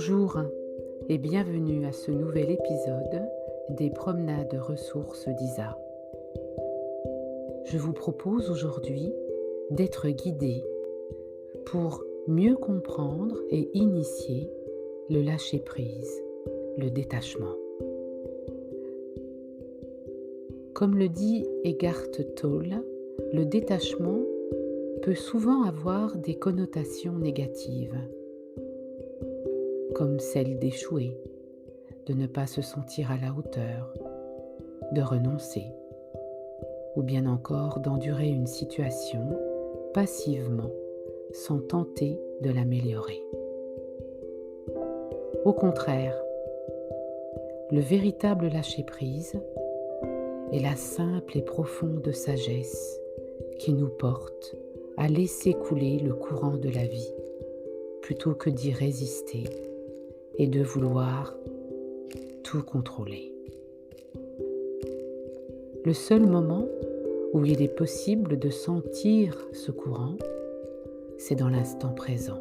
Bonjour et bienvenue à ce nouvel épisode des promenades ressources d'Isa. Je vous propose aujourd'hui d'être guidé pour mieux comprendre et initier le lâcher-prise, le détachement. Comme le dit Eckhart Tolle, le détachement peut souvent avoir des connotations négatives, comme celle d'échouer, de ne pas se sentir à la hauteur, de renoncer, ou bien encore d'endurer une situation passivement sans tenter de l'améliorer. Au contraire, le véritable lâcher-prise est la simple et profonde sagesse qui nous porte à laisser couler le courant de la vie plutôt que d'y résister et de vouloir tout contrôler. Le seul moment où il est possible de sentir ce courant, c'est dans l'instant présent.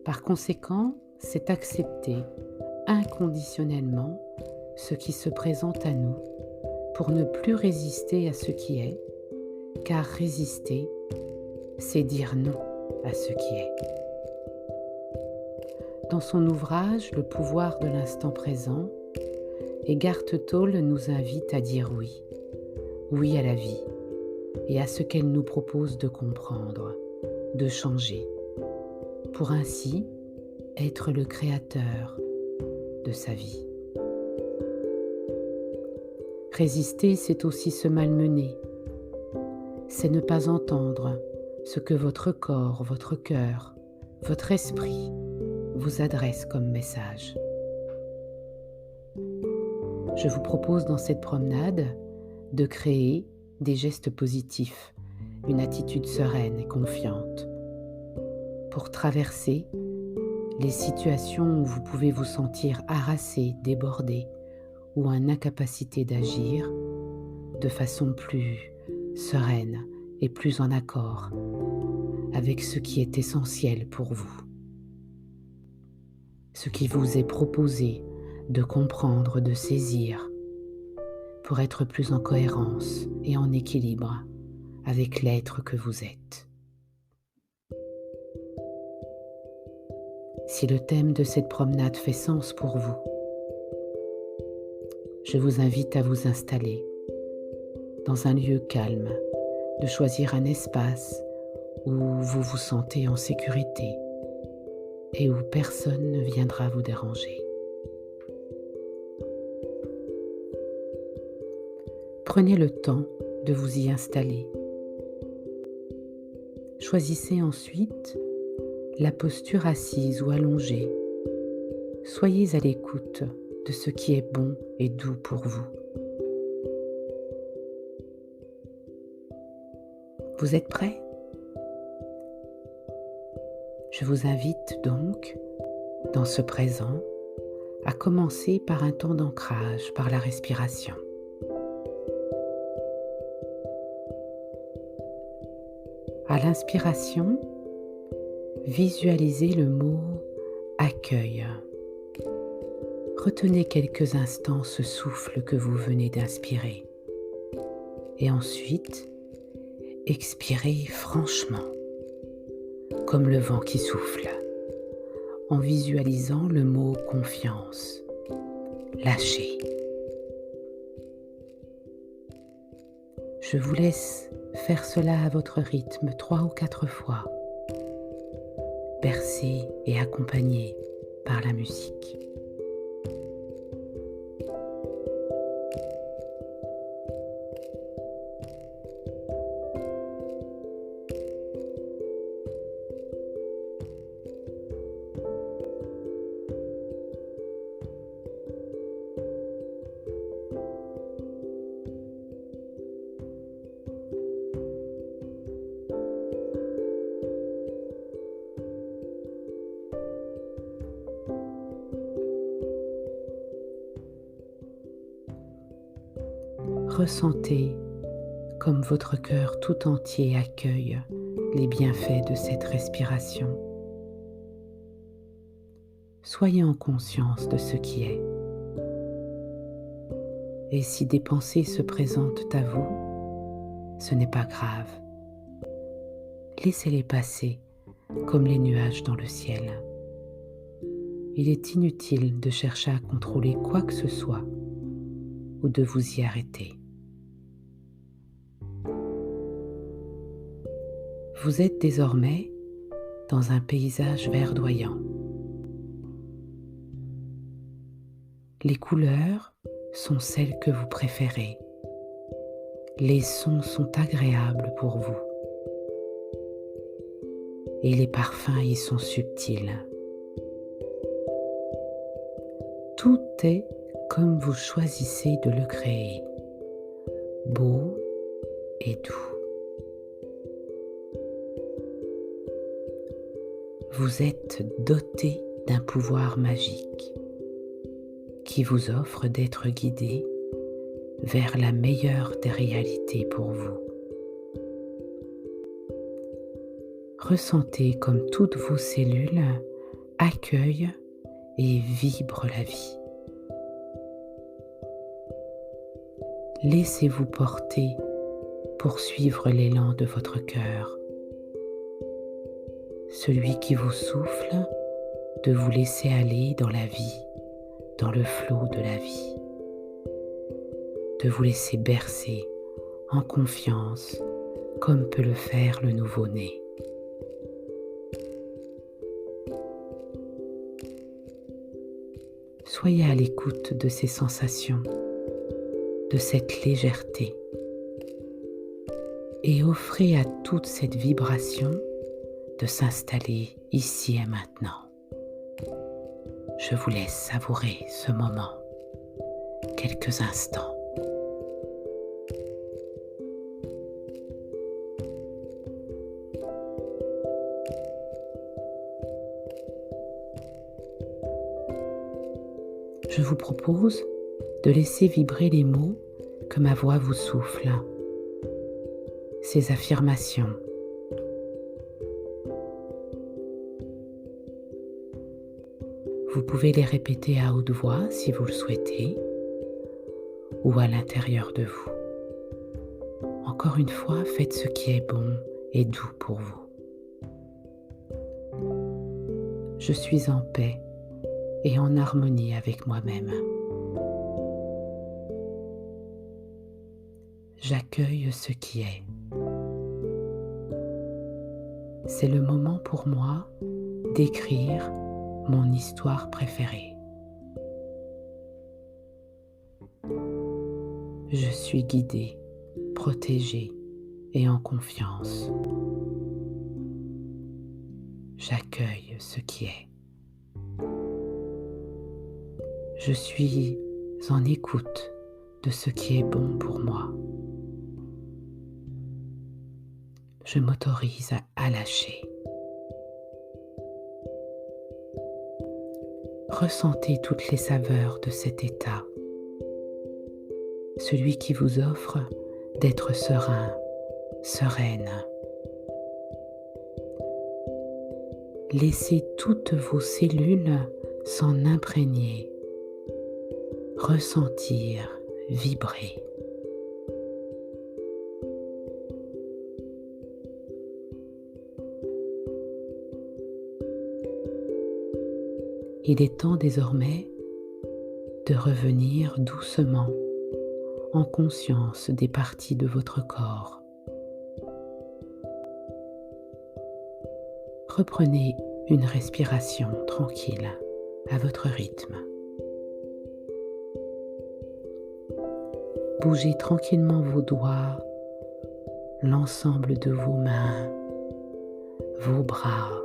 Par conséquent, c'est accepter inconditionnellement ce qui se présente à nous pour ne plus résister à ce qui est, car résister, c'est dire non à ce qui est. Dans son ouvrage « Le pouvoir de l'instant présent », Eckhart Tolle nous invite à dire oui, oui à la vie et à ce qu'elle nous propose de comprendre, de changer, pour ainsi être le créateur de sa vie. Résister, c'est aussi se malmener, c'est ne pas entendre ce que votre corps, votre cœur, votre esprit vous adresse comme message. Je vous propose dans cette promenade de créer des gestes positifs, une attitude sereine et confiante pour traverser les situations où vous pouvez vous sentir harassé, débordé ou en incapacité d'agir de façon plus sereine et plus en accord avec ce qui est essentiel pour vous. Ce qui vous est proposé de comprendre, de saisir, pour être plus en cohérence et en équilibre avec l'être que vous êtes. Si le thème de cette promenade fait sens pour vous, je vous invite à vous installer dans un lieu calme, de choisir un espace où vous vous sentez en sécurité et où personne ne viendra vous déranger. Prenez le temps de vous y installer. Choisissez ensuite la posture assise ou allongée. Soyez à l'écoute de ce qui est bon et doux pour vous. Vous êtes prêts ? Je vous invite donc, dans ce présent, à commencer par un temps d'ancrage par la respiration. À l'inspiration, visualisez le mot « accueil ». Retenez quelques instants ce souffle que vous venez d'inspirer. Et ensuite, expirez franchement, comme le vent qui souffle, en visualisant le mot « confiance ». Lâchez. Je vous laisse faire cela à votre rythme 3 ou 4 fois, bercé et accompagné par la musique. Ressentez comme votre cœur tout entier accueille les bienfaits de cette respiration. soyez en conscience de ce qui est. Et si des pensées se présentent à vous, ce n'est pas grave. Laissez-les passer comme les nuages dans le ciel. Il est inutile de chercher à contrôler quoi que ce soit ou de vous y arrêter. Vous êtes désormais dans un paysage verdoyant. Les couleurs sont celles que vous préférez. Les sons sont agréables pour vous. Et les parfums y sont subtils. Tout est comme vous choisissez de le créer, beau et doux. Vous êtes doté d'un pouvoir magique qui vous offre d'être guidé vers la meilleure des réalités pour vous. Ressentez comme toutes vos cellules accueillent et vibrent la vie. Laissez-vous porter pour suivre l'élan de votre cœur, celui qui vous souffle de vous laisser aller dans la vie, dans le flot de la vie, de vous laisser bercer en confiance comme peut le faire le nouveau-né. Soyez à l'écoute de ces sensations, de cette légèreté, et offrez à toute cette vibration de s'installer ici et maintenant. Je vous laisse savourer ce moment, quelques instants. Je vous propose de laisser vibrer les mots que ma voix vous souffle, ces affirmations. Vous pouvez les répéter à haute voix si vous le souhaitez, ou à l'intérieur de vous. Encore une fois, faites ce qui est bon et doux pour vous. Je suis en paix et en harmonie avec moi-même. J'accueille ce qui est. C'est le moment pour moi d'écrire mon histoire préférée. Je suis guidée, protégée et en confiance. J'accueille ce qui est. Je suis en écoute de ce qui est bon pour moi. Je m'autorise à lâcher. Ressentez toutes les saveurs de cet état, celui qui vous offre d'être serein, sereine. Laissez toutes vos cellules s'en imprégner, ressentir, vibrer. Il est temps désormais de revenir doucement en conscience des parties de votre corps. Reprenez une respiration tranquille à votre rythme. Bougez tranquillement vos doigts, l'ensemble de vos mains, vos bras,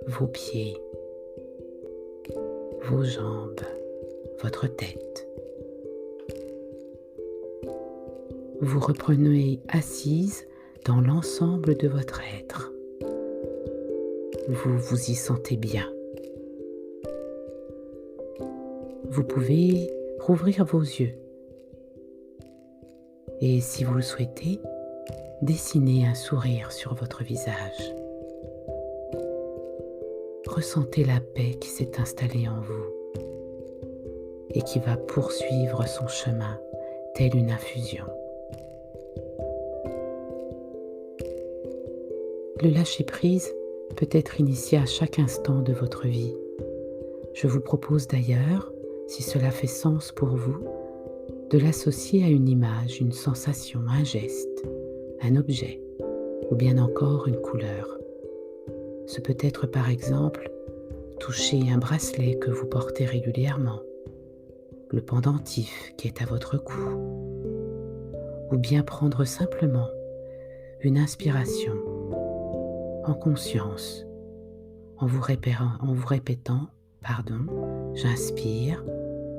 vos pieds, vos jambes, votre tête. Vous reprenez assise dans l'ensemble de votre être. Vous vous y sentez bien. Vous pouvez rouvrir vos yeux et, si vous le souhaitez, dessiner un sourire sur votre visage. ressentez la paix qui s'est installée en vous et qui va poursuivre son chemin telle une infusion. Le lâcher-prise peut être initié à chaque instant de votre vie. Je vous propose d'ailleurs, si cela fait sens pour vous, de l'associer à une image, une sensation, un geste, un objet ou bien encore une couleur. Ce peut être par exemple toucher un bracelet que vous portez régulièrement, le pendentif qui est à votre cou, ou bien prendre simplement une inspiration en conscience, en vous répétant, j'inspire,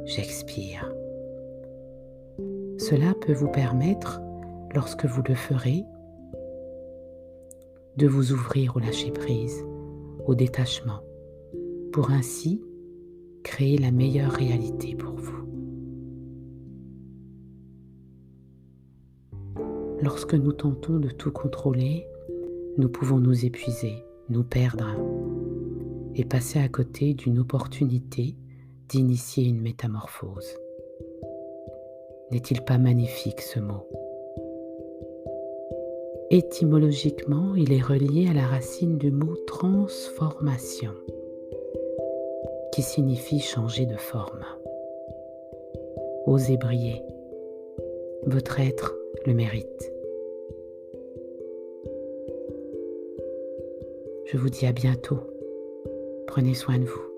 j'expire. Cela peut vous permettre, lorsque vous le ferez, de vous ouvrir au lâcher-prise, au détachement, pour ainsi créer la meilleure réalité pour vous. Lorsque nous tentons de tout contrôler, nous pouvons nous épuiser, nous perdre et passer à côté d'une opportunité d'initier une métamorphose. N'est-il pas magnifique ce mot ? Étymologiquement, il est relié à la racine du mot transformation, qui signifie changer de forme. Osez briller, votre être le mérite. Je vous dis à bientôt. Prenez soin de vous.